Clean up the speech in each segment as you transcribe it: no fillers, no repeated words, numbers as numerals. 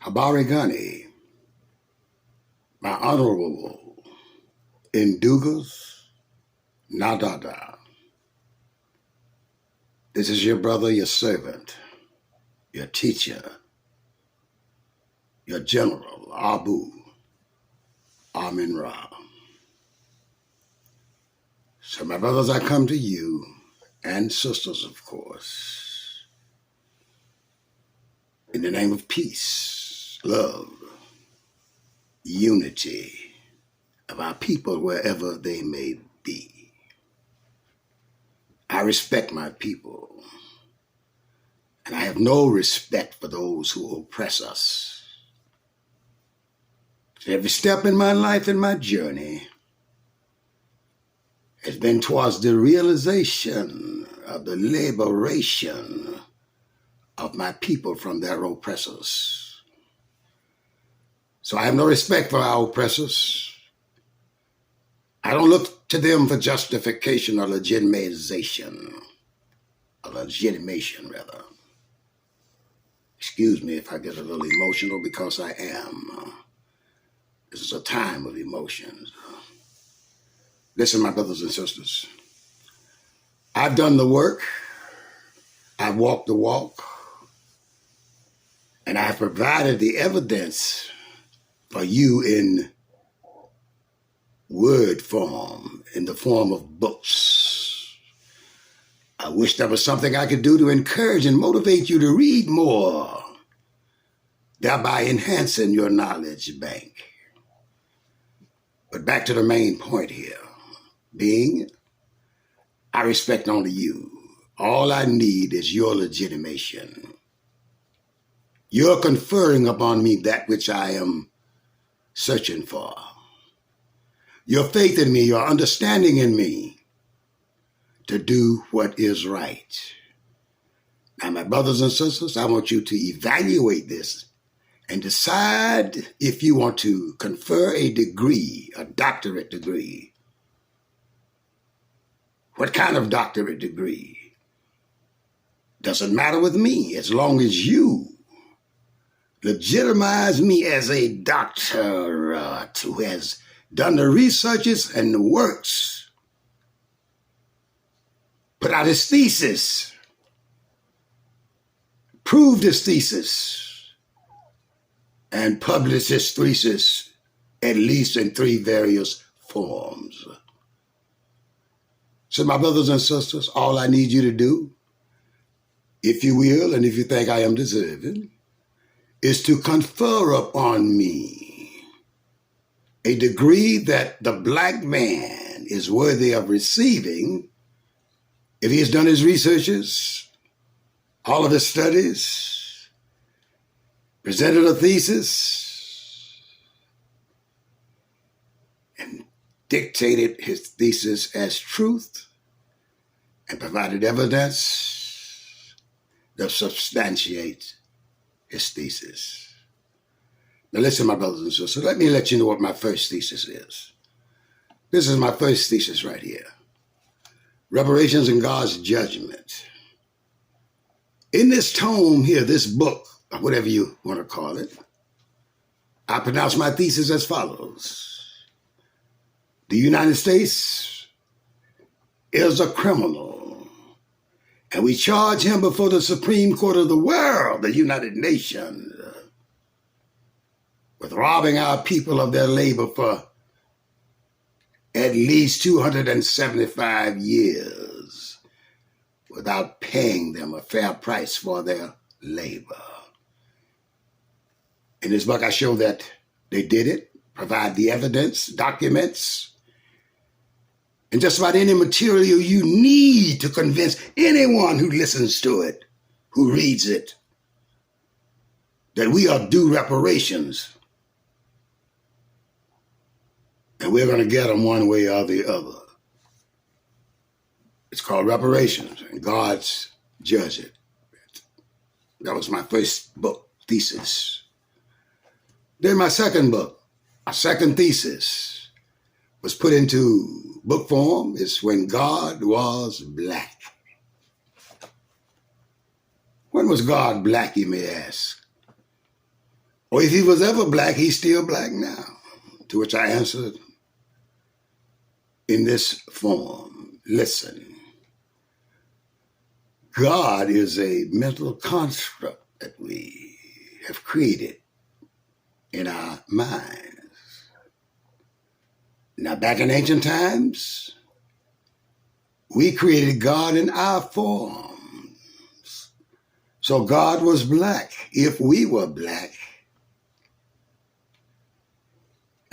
Habari gani, my honorable Indugas Nadada. This is your brother, your servant, your teacher, your general, Abu Amin Ra. So my brothers, I come to you, and sisters, of course, in the name of peace, love, unity of our people wherever they may be. I respect my people, and I have no respect for those who oppress us. So every step in my life and my journey has been towards the realization of the liberation of my people from their oppressors. So I have no respect for our oppressors. I don't look to them for justification or legitimation, rather. Excuse me if I get a little emotional, because I am. This is a time of emotions. Listen, my brothers and sisters, I've done the work, I've walked the walk, and I have provided the evidence for you in word form, in the form of books. I wish there was something I could do to encourage and motivate you to read more, thereby enhancing your knowledge bank. But back to the main point here, being, I respect only you. All I need is your legitimation. You're conferring upon me that which I am searching for. Your faith in me, your understanding in me to do what is right. Now, my brothers and sisters, I want you to evaluate this and decide if you want to confer a degree, a doctorate degree. What kind of doctorate degree? Doesn't matter with me, as long as you legitimize me as a doctor who has done the researches and the works, put out his thesis, proved his thesis, and published his thesis at least in 3 various forms. So my brothers and sisters, all I need you to do, if you will, and if you think I am deserving, is to confer upon me a degree that the black man is worthy of receiving if he has done his researches, all of his studies, presented a thesis, and dictated his thesis as truth, and provided evidence that substantiates his thesis. Now listen, my brothers and sisters, let me let you know what my first thesis is. This is my first thesis right here. Reparations and God's Judgment. In this tome here, this book, or whatever you want to call it, I pronounce my thesis as follows. The United States is a criminal, and we charge him before the Supreme Court of the world, the United Nations, with robbing our people of their labor for at least 275 years without paying them a fair price for their labor. In this book, I show that they did it, provide the evidence, documents, and just about any material you need to convince anyone who listens to it, who reads it, that we are due reparations. And we're going to get them one way or the other. It's called reparations, and God's judge it. That was my first book, thesis. Then my second book, my second thesis, was put into book form. It's When God Was Black. When was God black, you may ask? Or if he was ever black, he's still black now. To which I answered in this form: listen, God is a mental construct that we have created in our minds. Now, back in ancient times, we created God in our forms. So God was black if we were black.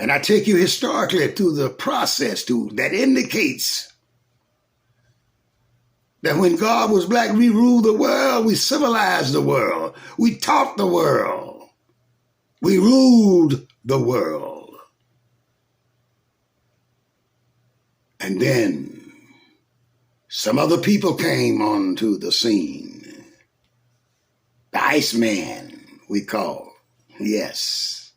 And I take you historically through the process that indicates that when God was black, we ruled the world, we civilized the world, we taught the world, we ruled the world. And then some other people came onto the scene. The Iceman, we call, yes.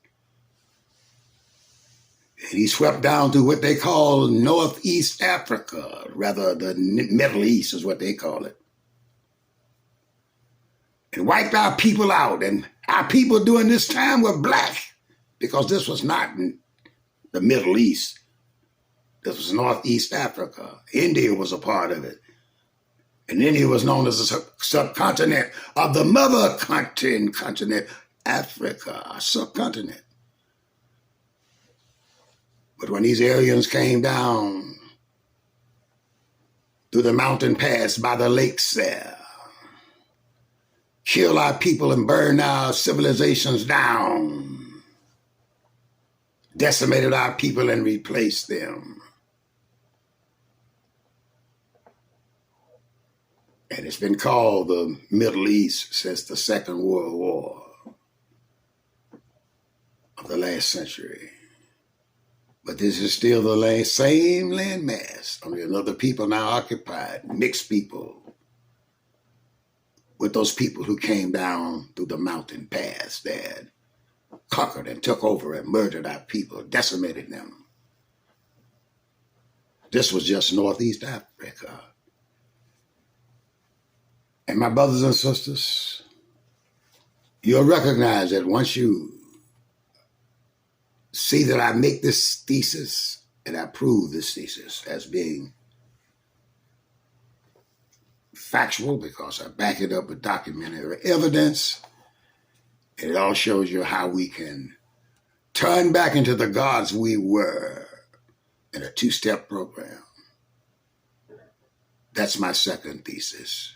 And he swept down to what they call Northeast Africa, rather the Middle East is what they call it, and wiped our people out. And our people during this time were black, because this was not in the Middle East. This was Northeast Africa. India was a part of it. And India was known as a subcontinent of the mother continent, Africa, a subcontinent. But when these Aryans came down through the mountain pass by the lakes there, killed our people and burned our civilizations down, decimated our people and replaced them. And it's been called the Middle East since the Second World War of the last century. But this is still the same landmass. Only another people now occupied, mixed people, with those people who came down through the mountain pass there, conquered and took over and murdered our people, decimated them. This was just Northeast Africa. And my brothers and sisters, you'll recognize that once you see that I make this thesis and I prove this thesis as being factual, because I back it up with documentary evidence, and it all shows you how we can turn back into the gods we were in a two-step program. That's my second thesis.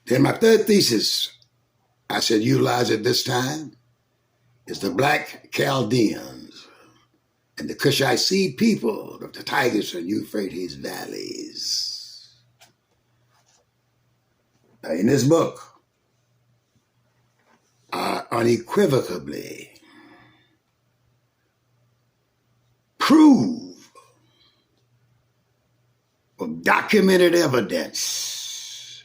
Then my third thesis, I said utilize it this time, is the Black Chaldeans and the Cushite seed people of the Tigris and Euphrates valleys. Now, in this book, I unequivocally prove with documented evidence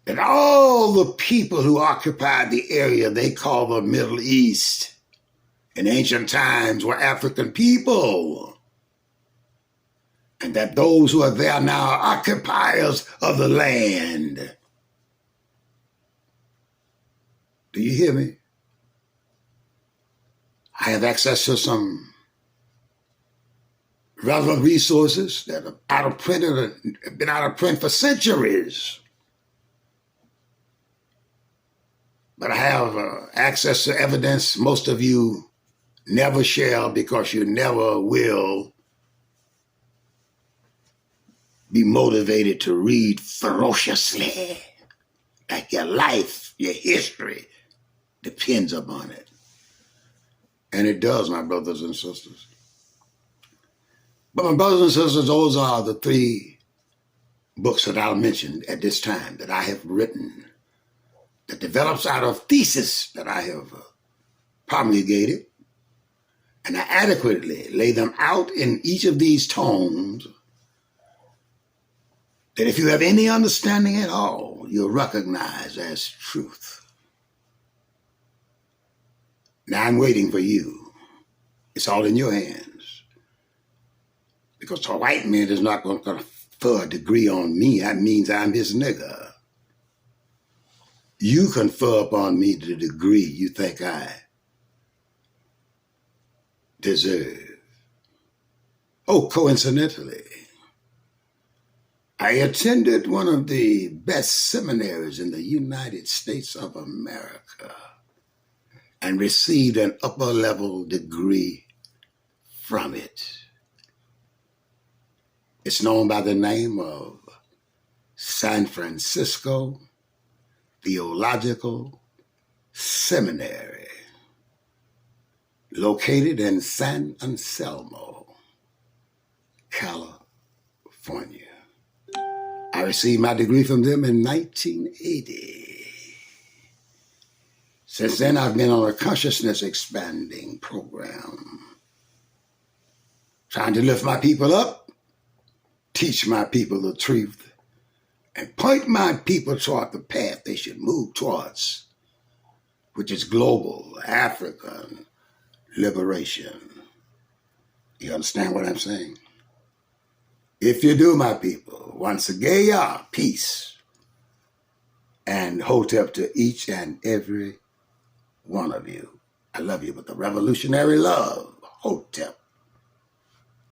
that all the people who occupied the area they call the Middle East in ancient times were African people, and that those who are there now are occupiers of the land. Do you hear me? I have access to some relevant resources that are out of print, or have been out of print for centuries. But I have access to evidence most of you never shall, because you never will be motivated to read ferociously, like your life, your history depends upon it. And it does, my brothers and sisters. But my brothers and sisters, those are the three books that I'll mention at this time that I have written, that develops out of thesis that I have promulgated, and I adequately lay them out in each of these tomes, that if you have any understanding at all, you'll recognize as truth. Now I'm waiting for you. It's all in your hands. Because a white man is not going to confer a degree on me. That means I'm his nigger. You confer upon me the degree you think I deserve. Oh, coincidentally, I attended one of the best seminaries in the United States of America and received an upper level degree from it. It's known by the name of San Francisco Theological Seminary, located in San Anselmo, California. I received my degree from them in 1980. Since then, I've been on a consciousness expanding program, trying to lift my people up, teach my people the truth, and point my people toward the path they should move towards, which is global African liberation. You understand what I'm saying? If you do, my people, once again, peace and hotep to each and every one of you. I love you with a revolutionary love. Hotep.